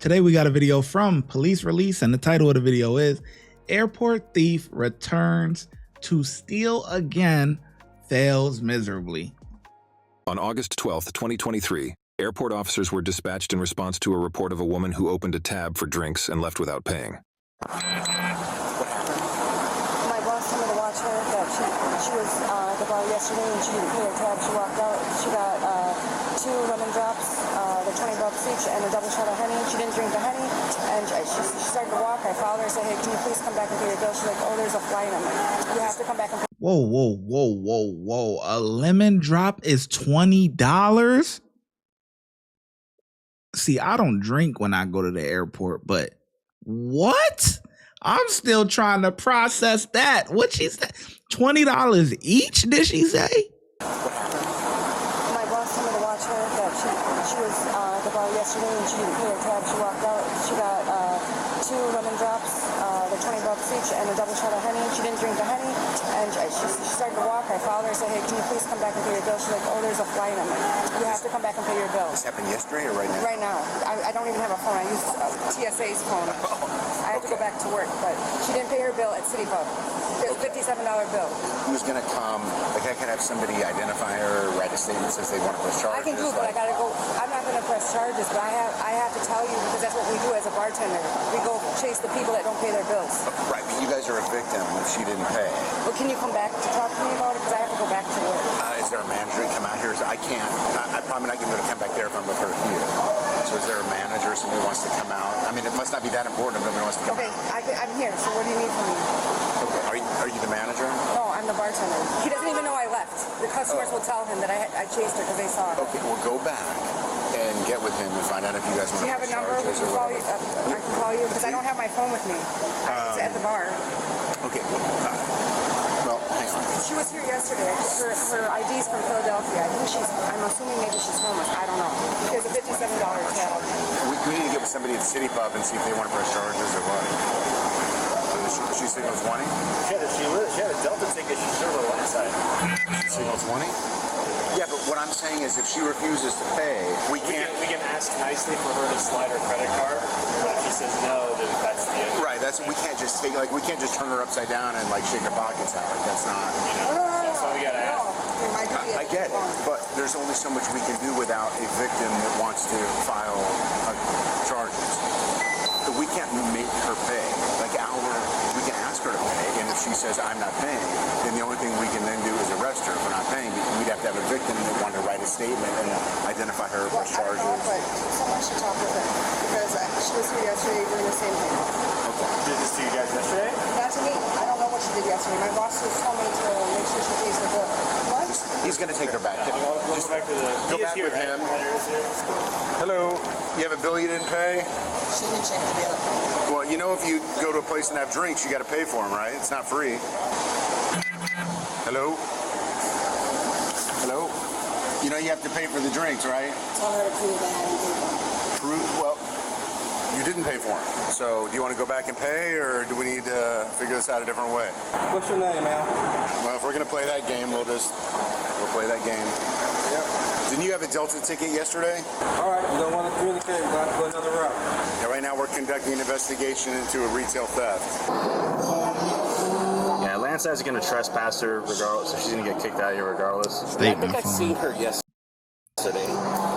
Today we got a video from Police Release, and the title of the video is Airport Thief Returns to Steal Again, Fails Miserably. On August 12th, 2023, airport officers were dispatched in response to a report of a woman who opened a tab for drinks and left without paying. My boss told me to watch her, that she was at the bar yesterday and she didn't pay her tab. She walked out. She got 2 lemon drops, they're $20 each, and a double shot of honey. She didn't drink the honey, and she started to walk. I followed her and said, hey, can you please come back and pay your bill? She's like, oh, there's a flight. I'm like, you have to come back and pay. Whoa. A lemon drop is $20? See, I don't drink when I go to the airport, but what? I'm still trying to process that. What she said? $20 each, did she say? My boss told me to watch her, that she was at the bar yesterday and she didn't pay her tab. She walked out. She got 2 lemon drops, they're $20 each, and a double shot of honey. She didn't drink the honey, and she started to walk. I followed her and said, hey, can you please come back and pay your bill? She's like, oh, there's a flight. I'm like, you have to come back and pay your bill. This happened yesterday or right now? Right now. I don't even have a phone. I use TSA's phone. I have to go back to work, but she didn't pay her bill at City Pub. It was a $57 bill. Who's going to come? Like, I can have somebody identify her, write a statement that says they want to press charges. I can do it, but I got to go. I'm not going to press charges, but I have to tell you, because that's what we do as a bartender. We go chase the people that don't pay their bills. Right, but you guys are a victim if she didn't pay. Well, can you come back to talk to me about it? Because I have to go back to work. Is there a manager to come out here? I can't. I'm probably not going to be able to come back there if I'm with her here. So is there a manager, somebody who wants to come out? I mean, it must not be that important if nobody wants to come out. Okay, I'm here, so what do you need from me? Okay, are you the manager? No, I'm the bartender. He doesn't even know I left. The customers will tell him that I chased her because they saw her. Okay, well, go back and get with him and find out if you guys want to do you have a number we can call you? I can call you because I don't have my phone with me. It's at the bar. Okay, well, hang on. She was here yesterday. Her ID's from Philadelphia. I'm assuming maybe she's homeless. I don't know. She has a $57 tab. We need to get with somebody at the City Pub and see if they want to press charges or what. She signals 20? She had a Delta ticket. She showed her last side. Signals 20? Yeah, but what I'm saying is if she refuses to pay, we can ask nicely for her to slide her credit card, but if she says no, then that's the end. Right, we can't just take, like, we can't just turn her upside down and, like, shake her pockets out. Like, that's not, That's what we gotta ask. I get it, but there's only so much we can do without a victim that wants to file charges. We can't make her pay. We can ask her to pay, and if she says, I'm not paying, then the only thing we can then do is arrest her for not paying. We'd have to have a victim that wanted to write a statement and identify her for charges. I don't know, but someone should talk with her, because she was here yesterday doing the same thing. Okay. Did this to you guys yesterday? Not to me. I don't know what she did yesterday. My boss just told me to make sure she pays the bill. What? He's going to take her back. Let's go back to the... Go back with him. Hello. You have a bill you didn't pay? She didn't check the bill. Well, you know if you go to a place and have drinks, you got to pay for them, right? It's not free. Hello? Hello? You know you have to pay for the drinks, right? Tell her to prove that I didn't pay for them. Prove? Well, you didn't pay for them. So do you want to go back and pay, or do we need to figure this out a different way? What's your name, man? Well, if we're going to play that game, we'll play that game. Yep. Didn't you have a Delta ticket yesterday? All right, you don't want to communicate, we're going to go another route. Yeah, right now we're conducting an investigation into a retail theft. Yeah, Lance says he's going to trespass her regardless, so she's going to get kicked out of here regardless. I think I've seen her yesterday.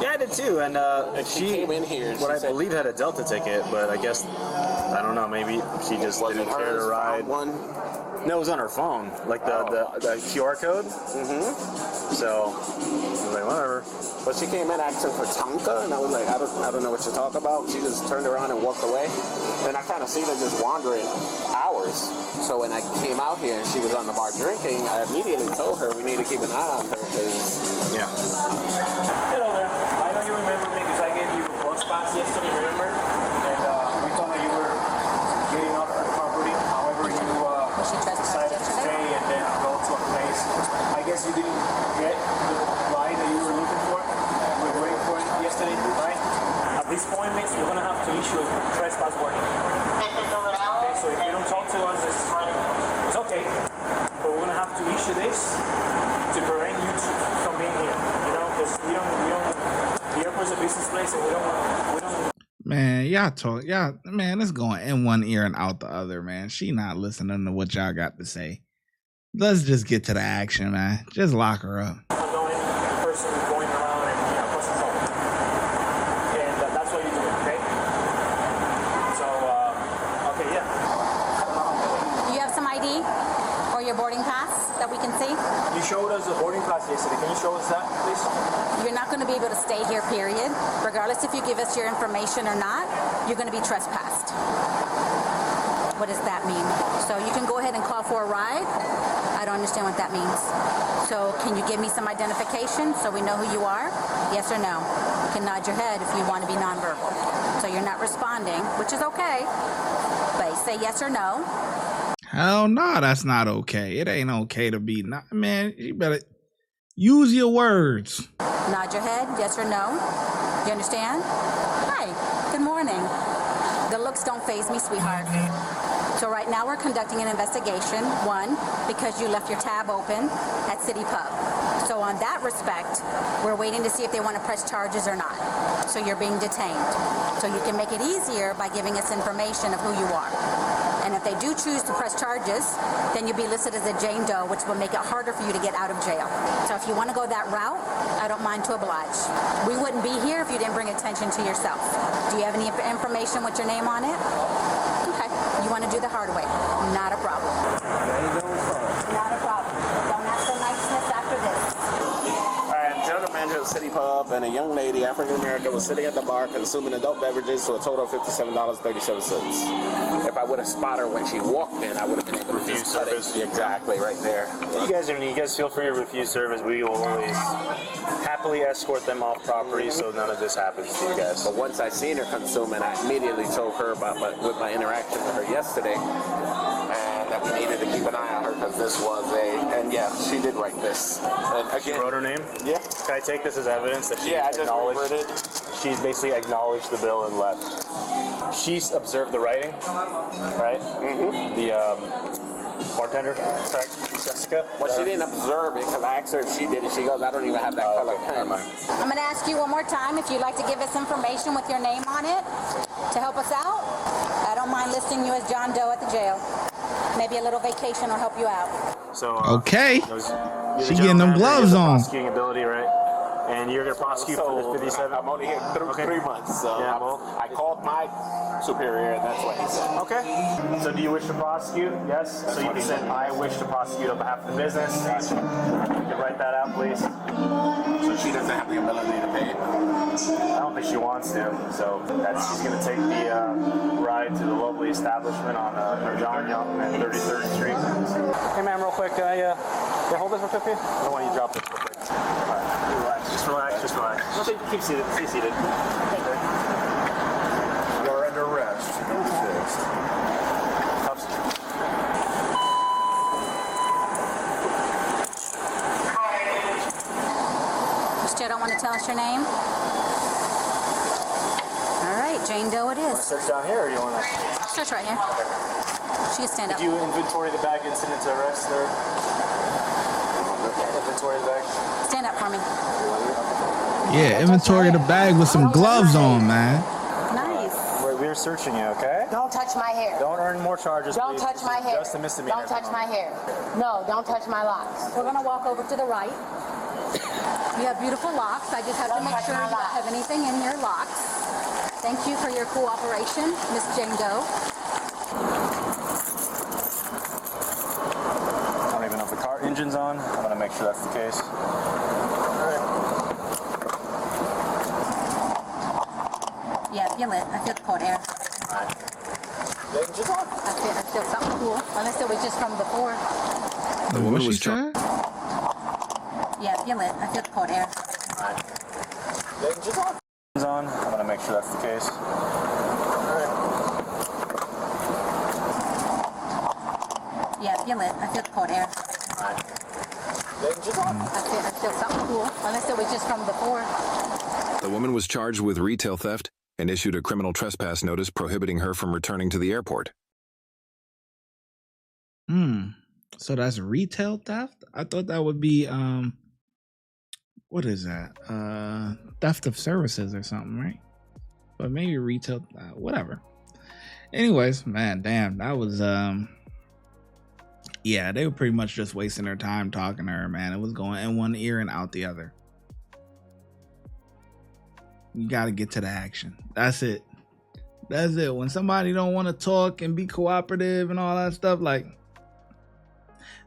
Yeah, I did too, and she came in here. What I believe had a Delta ticket, but I guess, I don't know, maybe she just didn't care to ride. One? No, it was on her phone, like the QR code. So, I was like, whatever. But she came in asking for Tonka, and I was like, I don't know what you're talking about. She just turned around and walked away. Then I kind of seen her just wandering hours. So when I came out here and she was on the bar drinking, I immediately told her we need to keep an eye on her. Yeah. Hello there. I know you remember me because I gave you a bus pass yesterday, remember? And we told her you were getting off the property. However, you decided to stay and then go to a place. I guess you didn't get the ride that you were looking for. You were waiting for it yesterday, right? At this point, miss, we're going to have to issue a trespass warning. Okay, so if you don't talk to us, it's okay. But we're going to have to issue this to prevent you from being here. You know, because we don't, the airport's a business place and we don't Man, y'all, man, it's going in one ear and out the other, man. She not listening to what y'all got to say. Let's just get to the action, man. Just lock her up. Going, the person going around and pushing phone. And that's what you do, okay? So, okay, yeah. Do you have some ID or your boarding pass that we can see? You showed us the boarding pass yesterday. Can you show us that, please? You're not going to be able to stay here, period. Regardless if you give us your information or not, you're going to be trespassed. What does that mean? So you can go ahead and call for a ride. I don't understand what that means. So can you give me some identification so we know who you are? Yes or no? You can nod your head if you want to be nonverbal. So you're not responding, which is okay. But say yes or no. Hell no, that's not okay. It ain't okay to be not, man. You better use your words. Nod your head, yes or no. You understand? Hi, good morning. The looks don't faze me, sweetheart. So right now we're conducting an investigation. One, because you left your tab open at City Pub. So on that respect, we're waiting to see if they want to press charges or not. So you're being detained. So you can make it easier by giving us information of who you are. And if they do choose to press charges, then you'll be listed as a Jane Doe, which will make it harder for you to get out of jail. So if you want to go that route, I don't mind to oblige. We wouldn't be here if you didn't bring attention to yourself. Do you have any information with your name on it? Okay. You want to do the hard way. Not a problem. Not a problem. Don't ask for niceness after this. General manager of the City Pub and a young lady, African American, was sitting at the bar consuming adult beverages to a total of $57.37. If I would have spotted her when she walked in, I would have been able to refuse service. Exactly, right there. You guys feel free to refuse service. We will always happily escort them off property so none of this happens to you guys. But once I seen her consuming, I immediately told her about with my interaction with her yesterday, and that we needed to keep an eye on her because this was and yeah, she did write this. And again, She wrote her name? Yeah. Can I take this as evidence that she Yeah, I just acknowledged read it. She's basically acknowledged the bill and left. She's observed the writing, right? Mm-hmm. The bartender, correct? Jessica? Well, she didn't observe it because I asked her if she did it. She goes, I don't even have that color pen. I'm going to ask you one more time if you'd like to give us information with your name on it to help us out. I don't mind listing you as John Doe at the jail. Maybe a little vacation will help you out. So, Okay. you're She the getting them general gloves manager, you have the on. Prosecuting ability, right? And you're going to prosecute for the 57? I'm only here 3 months, so Yeah, I called my superior, and that's what he said. Okay. So do you wish to prosecute? Yes. So you can say, I wish to prosecute on behalf of the business. You can write that out, please. So she doesn't have the ability to pay. I don't think she wants to. So she's going to take the ride to the lovely establishment on John Young and 33rd Street. Hey, ma'am, real quick. Can I hold this for 50? I don't want you to drop this real quick. All right. Relax. Just relax. Keep seated. Stay seated. You're under arrest. You'll be fixed. Cuffs. You still don't want to tell us your name? All right, Jane Doe it is. Search down here, or you want to? Search right here. She can stand up. Did you inventory the bag incident to arrest her? Inventory the bag. Stand up for me. Yeah, inventory the bag with some gloves on, man. Nice. We're searching you, okay? Don't touch my hair. Don't earn more charges, Don't please. touch This my is hair. Just a misdemeanor. Don't touch my hair. No, don't touch my locks. We're going to walk over to the right. You have beautiful locks. I just have to make sure you don't have anything in your locks. Thank you for your cooperation, Miss Jane Doe. I don't even know if the car engine's on. I'm going to make sure that's the case. Yeah, feel it. I feel the cold air. The engine's on. I feel something cool. Unless it was just from before. The woman What was she said? Yeah, feel it. I feel the cold air. The engine's on. I'm going to make sure that's the case. Yeah, feel it. I feel the cold air. The engine's on. I feel something cool. Unless it was just from before. The woman was charged with retail theft and issued a criminal trespass notice prohibiting her from returning to the airport. So that's retail theft? I thought that would be what is that? Theft of services or something, right? but maybe retail, whatever. Anyways, man, damn, that was yeah, they were pretty much just wasting their time talking to her, man. It was going in one ear and out the other. You got to get to the action. That's it. That's it. When somebody don't want to talk and be cooperative and all that stuff, like,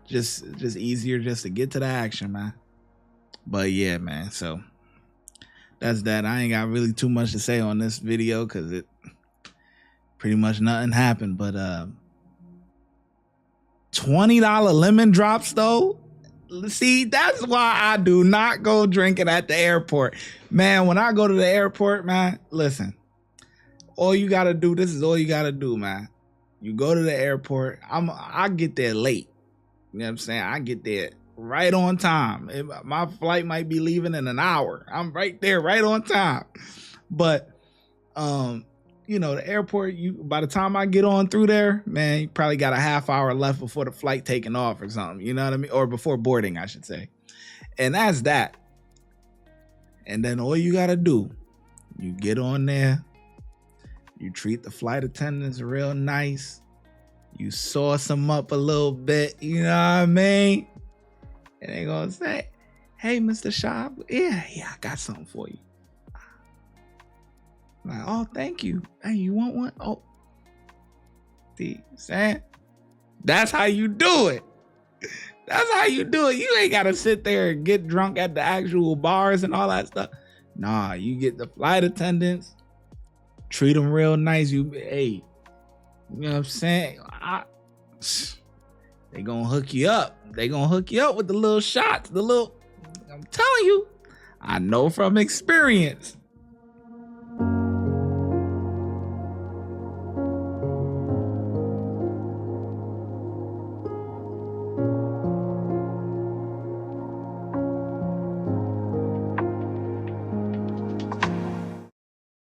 just easier just to get to the action, man. But yeah, man, so that's that. I ain't got really too much to say on this video because it pretty much nothing happened. But $20 lemon drops though. See, that's why I do not go drinking at the airport, man. When I go to the airport, man, listen, all you gotta do, this is all you gotta do, man. You go to the airport. I get there late. You know what I'm saying? I get there right on time. My flight might be leaving in an hour. I'm right there, right on time. But you know, the airport, by the time I get on through there, man, you probably got a half hour left before the flight taking off or something. You know what I mean? Or before boarding, I should say. And that's that. And then all you gotta do, you get on there, you treat the flight attendants real nice, you sauce them up a little bit, you know what I mean? And they gonna say, hey, Mr. Shah, yeah, I got something for you. Like, oh, thank you. Hey, you want one? Oh, see, Sam, that's how you do it. That's how you do it. You ain't gotta sit there and get drunk at the actual bars and all that stuff. Nah, you get the flight attendants, treat them real nice. Hey, you know what I'm saying? They gonna hook you up. They gonna hook you up with the little shots, I'm telling you, I know from experience.